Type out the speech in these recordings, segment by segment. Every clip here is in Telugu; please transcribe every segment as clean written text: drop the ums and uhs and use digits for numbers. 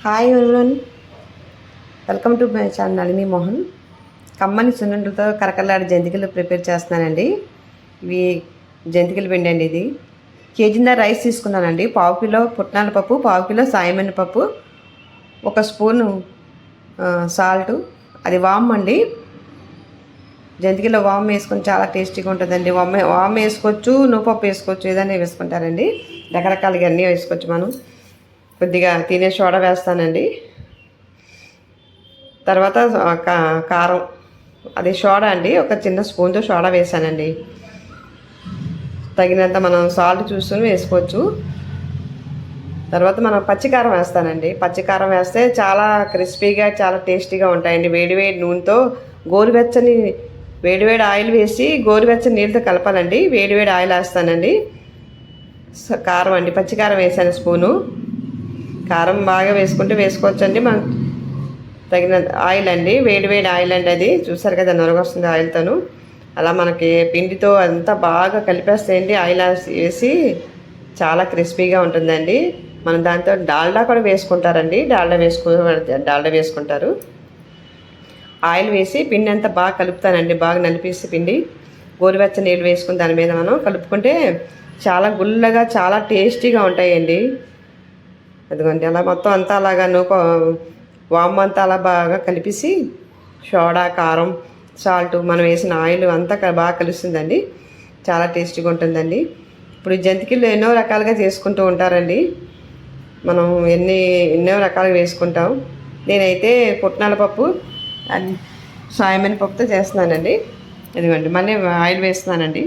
Hi everyone, welcome to my channel Nalini Mohan. కమ్మని సున్నుండలతో కరకరలాడే జంతికలు ప్రిపేర్ చేస్తున్నానండి. ఇవి జంతికల పిండి అండి. ఇది కేజీన్నర రైస్ తీసుకున్నానండి. పావు కిలో పుట్నాల పప్పు, పావు కిలో సాయమైన పప్పు, ఒక స్పూను సాల్ట్, అది వామ్ అండి. జంతికలో వామ్ వేసుకొని చాలా టేస్టీగా ఉంటుందండి. వామ్ వేసుకోవచ్చు, నువ్వుపప్పు వేసుకోవచ్చు, ఏదైనా వేసుకుంటారండి. రకరకాలుగా అన్నీ వేసుకోవచ్చు. మనం కొద్దిగా తినే సోడా వేస్తానండి. తర్వాత కారం, అది సోడా అండి, ఒక చిన్న స్పూన్తో సోడా వేసానండి. తగినంత మనం సాల్ట్ చూసుకొని వేసుకోవచ్చు. తర్వాత మనం పచ్చికారం వేస్తానండి. పచ్చికారం వేస్తే చాలా క్రిస్పీగా చాలా టేస్టీగా ఉంటాయండి. వేడివేడి నూనెతో గోరువెచ్చని వేడివేడి ఆయిల్ వేసి గోరువెచ్చని నీళ్ళతో కలపాలండి. వేడివేడి ఆయిల్ వేస్తానండి. కారం అండి, పచ్చికారం వేసాను స్పూను. కారం బాగా వేసుకుంటే వేసుకోవచ్చండి. మనం తగిన ఆయిల్ అండి, వేడివేడి ఆయిల్ అండి. అది చూసారు కదా, నొరగొస్తుంది ఆయిల్తోను. అలా మనకి పిండితో అంతా బాగా కలిపేస్తాయండి. ఆయిల్ వేసి చాలా క్రిస్పీగా ఉంటుందండి. మనం దాంతో డాల్డా కూడా వేసుకుంటారండి. డాల్డా వేసుకుంటారు. ఆయిల్ వేసి పిండి అంతా బాగా కలుపుతానండి. బాగా నలిపేసి పిండి గోరువెచ్చ నీళ్ళు వేసుకుని దాని మీద మనం కలుపుకుంటే చాలా గుల్లగా చాలా టేస్టీగా ఉంటాయండి. అదిగోండి, అలా మొత్తం అంతా అలాగా వామ్ అంతా అలా బాగా కలిపేసి సోడా, కారం, సాల్ట్, మనం వేసిన ఆయిల్ అంతా బాగా కలుస్తుందండి. చాలా టేస్టీగా ఉంటుందండి. ఇప్పుడు జంతికలు ఎన్నో రకాలుగా చేసుకుంటూ ఉంటారండి. మనం ఎన్నో రకాలుగా వేసుకుంటాం. నేనైతే పుట్నాల పప్పు అండ్ సాయమైన పప్పుతో చేస్తున్నానండి. ఇదిగోండి, మళ్ళీ ఆయిల్ వేస్తున్నానండి.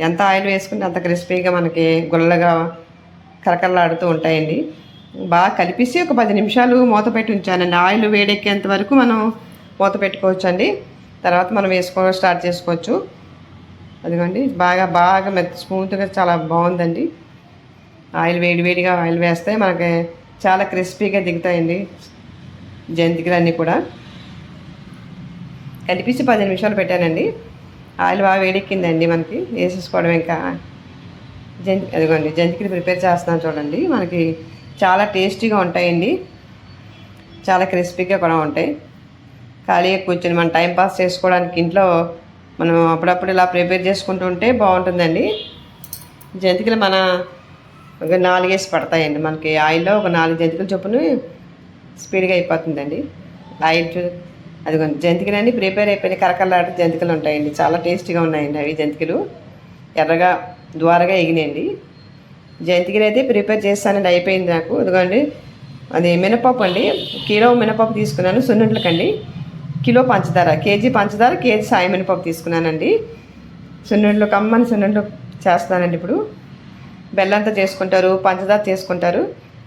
ఎంత ఆయిల్ వేసుకుంటే అంత క్రిస్పీగా మనకి గుల్లగా కరకరలాడుతూ ఉంటాయండి. బాగా కలిపేసి ఒక 10 నిమిషాలు మూత పెట్టి ఉంచానండి. ఆయిల్ వేడెక్కేంత వరకు మనం మూత పెట్టుకోవచ్చు అండి. తర్వాత మనం స్టార్ట్ చేసుకోవచ్చు. అదిగోండి, బాగా స్మూత్గా చాలా బాగుందండి. వేడివేడిగా ఆయిల్ వేస్తే మనకి చాలా క్రిస్పీగా దిగుతాయండి జంతికలన్నీ కూడా. కలిపేసి 10 నిమిషాలు పెట్టానండి. ఆయిల్ బాగా వేడెక్కిందండి. మనకి వేసేసుకోవడం ఇంకా. అదిగోండి, జంతికలు ప్రిపేర్ చేస్తున్నాను చూడండి. మనకి చాలా టేస్టీగా ఉంటాయండి. చాలా క్రిస్పీగా కూడా ఉంటాయి. ఖాళీగా కూర్చొని మనం టైంపాస్ చేసుకోవడానికి ఇంట్లో మనం అప్పుడప్పుడు ఇలా ప్రిపేర్ చేసుకుంటూ ఉంటే బాగుంటుందండి. జంతికలు మన ఒక 4 వేసి పడతాయండి. మనకి ఆయిల్లో ఒక 4 జంతికలు చొప్పున స్పీడ్గా అయిపోతుందండి ఆయిల్. అదిగోండి, జంతికలు అన్నీ ప్రిపేర్ అయిపోయినాయి. కరకరలాంటి జంతికలు ఉంటాయండి. చాలా టేస్టీగా ఉన్నాయండి అవి జంతికలు. ఎర్రగా ద్వారగా ఎగినాయండి. జంతికలు అయితే ప్రిపేర్ చేస్తానండి. అయిపోయింది నాకు. ఇదిగోండి, అది మినపప్పు అండి. కిలో మినపప్పు తీసుకున్నాను సున్నుండ్లకండి. కిలో పంచదార, కేజీ పంచదార, కేజీ సాయి మినపప్పు తీసుకున్నానండి. సున్నుండ్లు, కమ్మని సున్నుండ్లు చేస్తానండి. ఇప్పుడు బెల్లంతో చేసుకుంటారు, పంచదార చేసుకుంటారు.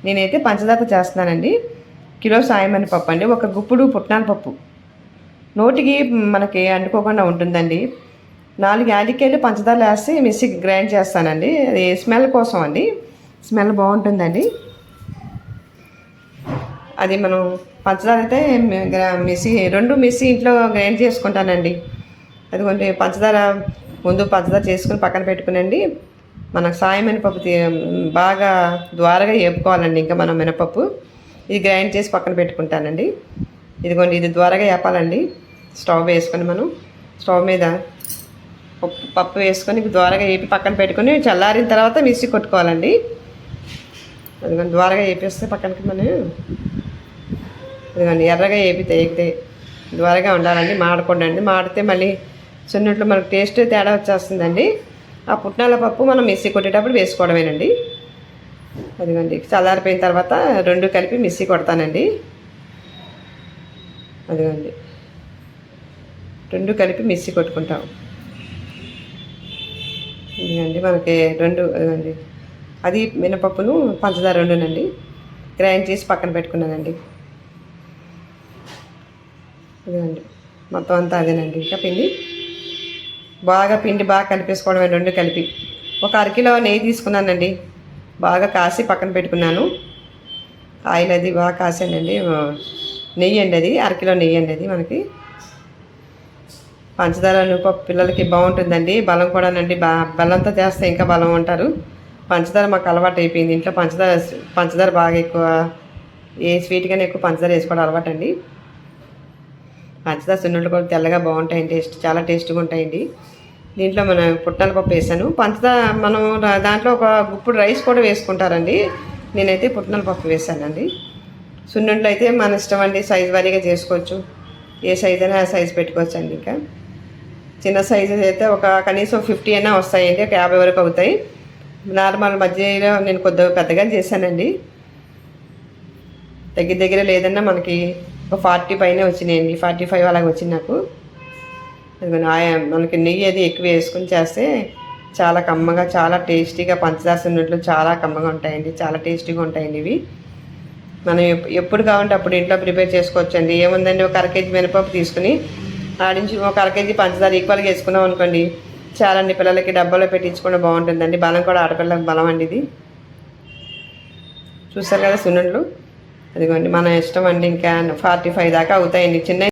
నేనైతే పంచదారతో చేస్తున్నానండి. కిలో సాయి మినపప్పు అండి. ఒక గుప్పుడు పుట్నాల పప్పు, నోటికి మనకి అంటుకోకుండా ఉంటుందండి. 4 యాలక్కాయలు పంచదార వేసి మిక్సీకి గ్రైండ్ చేస్తానండి. అది స్మెల్ కోసం అండి. స్మెల్ బాగుంటుందండి. అది మనం పంచదార అయితే మిక్సీ ఇంట్లో గ్రైండ్ చేసుకుంటానండి. అదిగోండి, ముందు పంచదార చేసుకుని పక్కన పెట్టుకునండి. మనకు సాయం మినపప్పు బాగా ద్వారగా వేపుకోవాలండి. ఇంకా మనం మినపప్పు ఇది గ్రైండ్ చేసి పక్కన పెట్టుకుంటానండి. ఇదిగోండి, ఇది ద్వారగా వేపాలండి. స్టవ్ వేసుకొని మనం స్టవ్ మీద పప్పు వేసుకొని ద్వారగా వేపి పక్కన పెట్టుకొని చల్లారిన తర్వాత మిక్సీ కొట్టుకోవాలండి. అదిగోండి, ద్వారగా వేపేస్తే పక్కనకి మనం ఇదిగోండి ఎర్రగా వేపితే ద్వారగా ఉండాలండి. మాడకూడదండి. మాడితే మళ్ళీ సున్నుంట్లు మనకు టేస్ట్ తేడా వచ్చేస్తుందండి. ఆ పుట్నాల పప్పు మనం మిక్సీ కొట్టేటప్పుడు వేసుకోవడమేనండి. అదిగోండి, చల్లారిపోయిన తర్వాత 2 కలిపి మిక్సీ కొడతానండి. అదిగోండి, 2 కలిపి మిక్సీ కొట్టుకుంటాం. ఇదిగోండి, మనకి 2 అదిగోండి, అది మినపప్పును పంచదార 2నండి గ్రైండ్ చేసి పక్కన పెట్టుకున్నానండి. ఇదిగోండి, మొత్తం అంతా అదేనండి. ఇంకా పిండి బాగా కలిపేసుకోవడమే. 2 కలిపి ఒక అరకిలో నెయ్యి తీసుకున్నానండి. బాగా కాసి పక్కన పెట్టుకున్నాను. ఆయిల్ అది బాగా కాసానండి. నెయ్యి అండి, అది అరకిలో నెయ్యి అండి. అది మనకి పంచదార నువ్వుపప్పు పిల్లలకి బాగుంటుందండి. బలం కూడానండి. బెల్లంతో చేస్తే ఇంకా బలం ఉంటారు. పంచదార మాకు అలవాటు అయిపోయింది. ఇంట్లో పంచదార బాగా ఎక్కువ ఏ స్వీట్ కన్నా ఎక్కువ పంచదార వేసుకోవడం అలవాటు అండి. పంచదార సున్నుండలు కూడా తెల్లగా బాగుంటాయండి, చాలా టేస్ట్గా ఉంటాయండి. దీంట్లో మనం పుట్నాల పప్పు వేసాను. పంచదార మనం దాంట్లో ఒక గుప్పుడు రైస్ కూడా వేసుకుంటారండి. నేనైతే పుట్నాల పప్పు వేసానండి. సున్నుండలు అయితే మన ఇష్టం అండి, సైజు వారీగా చేసుకోవచ్చు. ఏ సైజు అయినా ఆ సైజు పెట్టుకోవచ్చు అండి. ఇంకా చిన్న సైజు అయితే ఒక కనీసం 50 అయినా వస్తాయండి, ఒక 50 వరకు అవుతాయి. నార్మల్ మధ్యలో నేను కొద్దిగా పెద్దగా చేశానండి. దగ్గర లేదన్నా మనకి ఒక 40 పైన వచ్చినాయండి, 45 అలాగ వచ్చింది నాకు. మనకి నెయ్యి అది ఎక్కువ వేసుకుని చేస్తే చాలా కమ్మగా, చాలా టేస్టీగా పంచదార సున్నుండలు చాలా కమ్మగా ఉంటాయండి, చాలా టేస్టీగా ఉంటాయండి ఇవి. మనం ఎప్పుడు కావాలంటే అప్పుడు ఇంట్లో ప్రిపేర్ చేసుకోవచ్చండి. ఏముందండి, ఒక 1/2 కేజీ మినపప్పు తీసుకుని ఆడించి ఒక 1/2 కేజీ పంచదార ఈక్వల్గా వేసుకున్నాం అనుకోండి, చాలండి. పిల్లలకి డబ్బాలో పెట్టించుకుంటే బాగుంటుందండి. బలం కూడా ఆడపిల్లలకు బలం అండి ఇది. చూస్తారు కదా సున్నుండలు, అదిగోండి మన ఇష్టం అండి. ఇంకా 45 దాకా అవుతాయండి. చిన్న